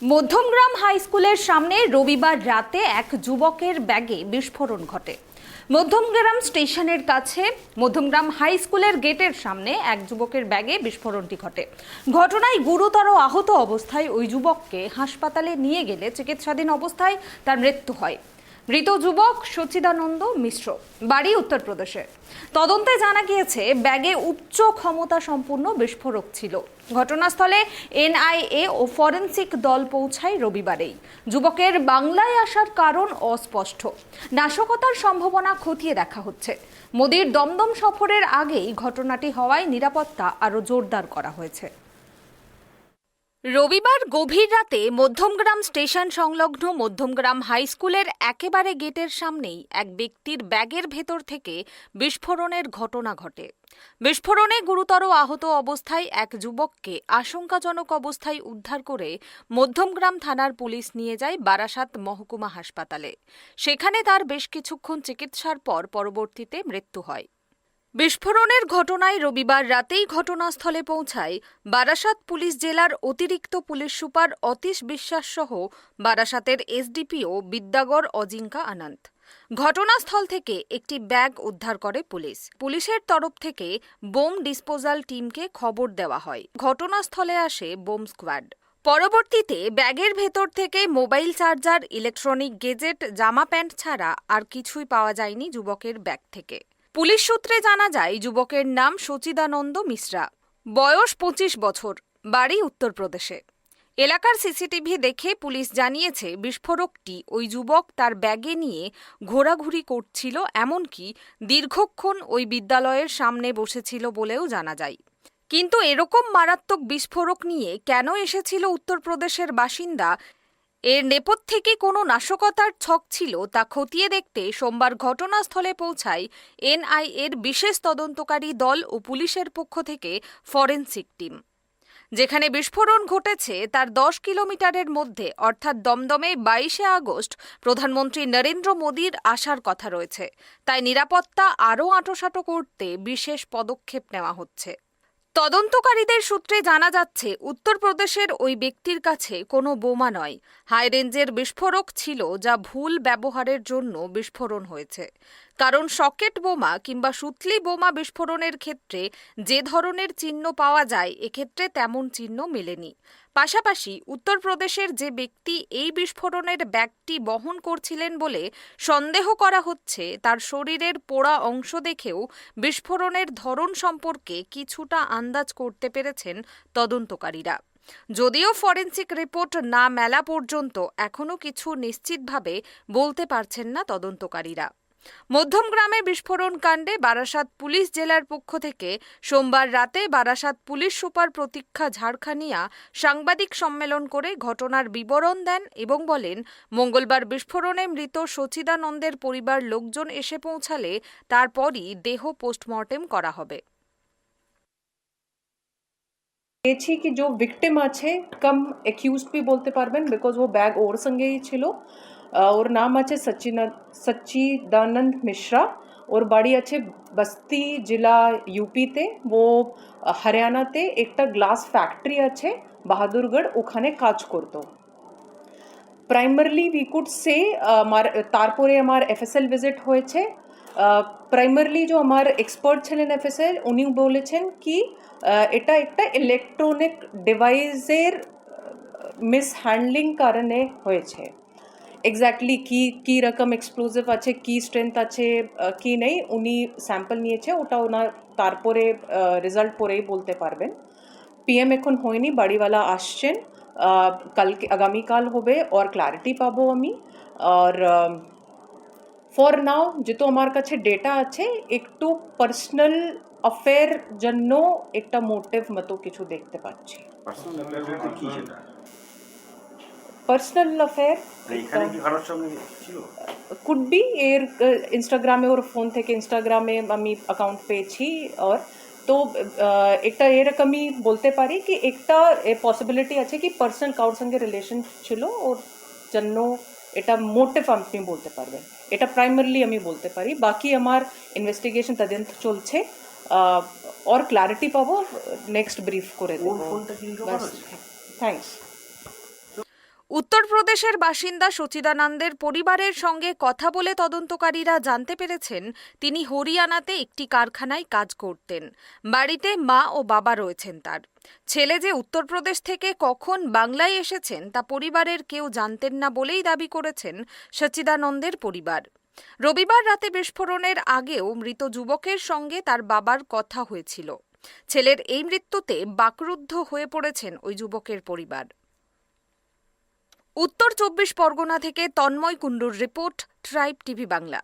Madhyamgram high স্কুলের সামনে রবিবার রাতে এক যুবকের ব্যাগে বিস্ফোরণ ঘটে। মধ্যমগ্রাম স্টেশনের কাছে মধ্যমগ্রাম হাই স্কুলের গেটের সামনে এক যুবকের ব্যাগে বিস্ফোরণটি ঘটে। ঘটনায় গুরুতর আহত অবস্থায় ওই যুবককে হাসপাতালে নিয়ে গেলে চিকিৎসাধীন অবস্থায় তার মৃত্যু হয়। মৃত যুবক সচিদানন্দ মিশ্র, বাড়ি উত্তরপ্রদেশে। তদন্তে জানা গিয়েছে ব্যাগে উচ্চ ক্ষমতা সম্পন্ন বিস্ফোরক ছিল। ঘটনাস্থলে এনআইএ ও ফরেনসিক দল পৌঁছায় রবিবারেই। যুবকের বাংলায় আসার কারণ অস্পষ্ট। নাশকতার সম্ভাবনা খতিয়ে দেখা হচ্ছে। মোদির দমদম সফরের আগেই ঘটনাটি হওয়ায় নিরাপত্তা আরও জোরদার করা হয়েছে। রবিবার গভীর রাতে মধ্যমগ্রাম স্টেশন সংলগ্ন মধ্যমগ্রাম হাই স্কুলের একেবারে গেটের সামনেই এক ব্যক্তির ব্যাগের ভেতর থেকে বিস্ফোরণের ঘটনা ঘটে। বিস্ফোরণে গুরুতর আহত অবস্থায় এক যুবককে আশঙ্কাজনক অবস্থায় উদ্ধার করে মধ্যমগ্রাম থানার পুলিশ নিয়ে যায় বারাসাত মহকুমা হাসপাতালে। সেখানে তার বেশ কিছুক্ষণ চিকিৎসার পর পরবর্তীতে মৃত্যু হয়। বিস্ফোরণের ঘটনায় রবিবার রাতেই ঘটনাস্থলে পৌঁছায় বারাসাত পুলিশ জেলার অতিরিক্ত পুলিশ সুপার অতীশ বিশ্বাস সহ বারাসাতের এসডিপিও বিদ্যাগর অজিঙ্কা আনন্ত। ঘটনাস্থল থেকে একটি ব্যাগ উদ্ধার করে পুলিশ। পুলিশের তরফ থেকে বোম ডিসপোজাল টিমকে খবর দেওয়া হয়। ঘটনাস্থলে আসে বোম স্কোয়াড। পরবর্তীতে ব্যাগের ভেতর থেকে মোবাইল চার্জার, ইলেকট্রনিক গেজেট, জামা প্যান্ট ছাড়া আর কিছুই পাওয়া যায়নি যুবকের ব্যাগ থেকে। পুলিশ সূত্রে জানা যায় যুবকের নাম সচিদানন্দ মিশ্রা, বয়স 25 বছর, বাড়ি উত্তরপ্রদেশে। এলাকার সিসিটিভি দেখে পুলিশ জানিয়েছে বিস্ফোরকটি ওই যুবক তার ব্যাগে নিয়ে ঘোরাঘুরি করছিল, এমনকি দীর্ঘক্ষণ ওই বিদ্যালয়ের সামনে বসেছিল বলেও জানা যায়। কিন্তু এরকম মারাত্মক বিস্ফোরক নিয়ে কেন এসেছিল উত্তরপ্রদেশের বাসিন্দা, এর নেপথ্যে কি কোনো নাশকতার ছক ছিল তা খতিয়ে দেখতে সোমবার ঘটনাস্থলে পৌঁছায় এনআইএর বিশেষ তদন্তকারী দল ও পুলিশের পক্ষ থেকে ফরেনসিক টিম। যেখানে বিস্ফোরণ ঘটেছে তার 10 কিলোমিটারের মধ্যে, অর্থাৎ দমদমে 22শে আগস্ট প্রধানমন্ত্রী নরেন্দ্র মোদির আসার কথা রয়েছে। তাই নিরাপত্তা আরও আঁটোসাঁটো করতে বিশেষ পদক্ষেপ নেওয়া হচ্ছে। তদন্তকারীদের সূত্রে জানা যাচ্ছে উত্তরপ্রদেশের ওই ব্যক্তির কাছে কোনো বোমা নয়, হাই রেঞ্জের বিস্ফোরক ছিল, যা ভুল ব্যবহারের জন্য বিস্ফোরণ হয়েছে। কারণ সকেট বোমা কিংবা সুতলি বোমা বিস্ফোরণের ক্ষেত্রে যে ধরনের চিহ্ন পাওয়া যায়, এক্ষেত্রে তেমন চিহ্ন মেলেনি। পাশাপাশি উত্তরপ্রদেশের যে ব্যক্তি এই বিস্ফোরণের ব্যাগটি বহন করছিলেন বলে সন্দেহ করা হচ্ছে, তার শরীরের পোড়া অংশ দেখেও বিস্ফোরণের ধরন সম্পর্কে কিছুটা আন্দাজ করতে পেরেছেন তদন্তকারীরা। যদিও ফরেনসিক রিপোর্ট না মেলা পর্যন্ত এখনও কিছু নিশ্চিতভাবে বলতে পারছেন না তদন্তকারীরা। মধ্যমগ্রামে বিস্ফোরণ কাণ্ডে বারাসাত পুলিশ জেলার পক্ষ থেকে সোমবার রাতে বারাসাত পুলিশ সুপার প্রতীক্ষা ঝাড়খানিয়া সাংবাদিক সম্মেলন করে ঘটনার বিবরণ দেন এবং বলেন, মঙ্গলবার বিস্ফোরণে মৃত সচিদানন্দের পরিবার লোকজন এসে পৌঁছালে তারপরই দেহ পোস্টমর্টেম করা হবে। পেয়েছি কি যে ভিকটিম আছে কম অ্যাকিউজড भी বলতে পারবেন, বিকজ ও ব্যাগ ওর সঙ্গেই ছিল। ওর নাম আছে সচিদানন্দ মিশ্রা। ওর বাড়ি আছে বস্তি জেলা ইউপিতে। ও হরিয়ানাতে একটা গ্লাস ফ্যাক্টরি আছে বাহাদুরগড়, ওখানে কাজ করতো। প্রাইমারলি উই কুড সে তারপরে আমার এফএসএল ভিজিট হয়েছে। প্রাইমারলি যে আমার এক্সপার্ট ছিলেন এফএসএল, উনি বলেছেন কি এটা একটা ইলেকট্রনিক ডিভাইসের মিসহ্যান্ডলিং কারণে হয়েছে। এক্স্যাক্টলি কি রকম এক্সপ্লোজিভ আছে, কি স্ট্রেংথ আছে, কি নেই, উনি স্যাম্পল নিয়েছে, ওটা ওনার তারপরে রেজাল্ট পরেই বলতে পারবেন। পিএম এখন হয়নি, বাড়িওয়ালা আসছেন, কালকে আগামীকাল হবে और ক্লারিটি পাবো আমি। আর ফর নাও যেহেতু আমার কাছে ডেটা আছে, একটু পার্সোনাল অ্যাফেয়ার জন্য একটা মোটিভ মতো কিছু দেখতে পাচ্ছি। পার্সোনাল অ্যাফেয়ার কুড বি এর ইনস্টাগ্রামে ওর ফোন থেকে ইনস্টাগ্রামে আমি অ্যাকাউন্ট পেয়েছি। আর তো একটা এরকমই বলতে পারি কি একটা পসিবিলিটি আছে কি পার্সোনাল কাউর সঙ্গে রিলেশন ছিল, ওর জন্য এটা মোটিভ আপনি বলতে পারবেন। এটা প্রাইমারিলি আমি বলতে পারি। বাকি আমার ইনভেস্টিগেশন তদন্ত চলছে, और ক্লারিটি পাবো নেক্সট ব্রিফ করে দেবো। থ্যাঙ্কস। উত্তরপ্রদেশের বাসিন্দা সচিদানন্দের পরিবারের সঙ্গে কথা বলে তদন্তকারীরা জানতে পেরেছেন তিনি হরিয়ানাতে একটি কারখানায় কাজ করতেন। বাড়িতে মা ও বাবা রয়েছেন তার। ছেলে যে উত্তরপ্রদেশ থেকে কখন বাংলায় এসেছেন তা পরিবারের কেউ জানতেন না বলেই দাবি করেছেন সচিদানন্দের পরিবার। রবিবার রাতে বিস্ফোরণের আগেও মৃত যুবকের সঙ্গে তার বাবার কথা হয়েছিল। ছেলের এই মৃত্যুতে বাকরুদ্ধ হয়ে পড়েছেন ওই যুবকের পরিবার। উত্তর 24 পরগনা থেকে তন্ময় কুণ্ডুর রিপোর্ট, ট্রাইব টিভি বাংলা।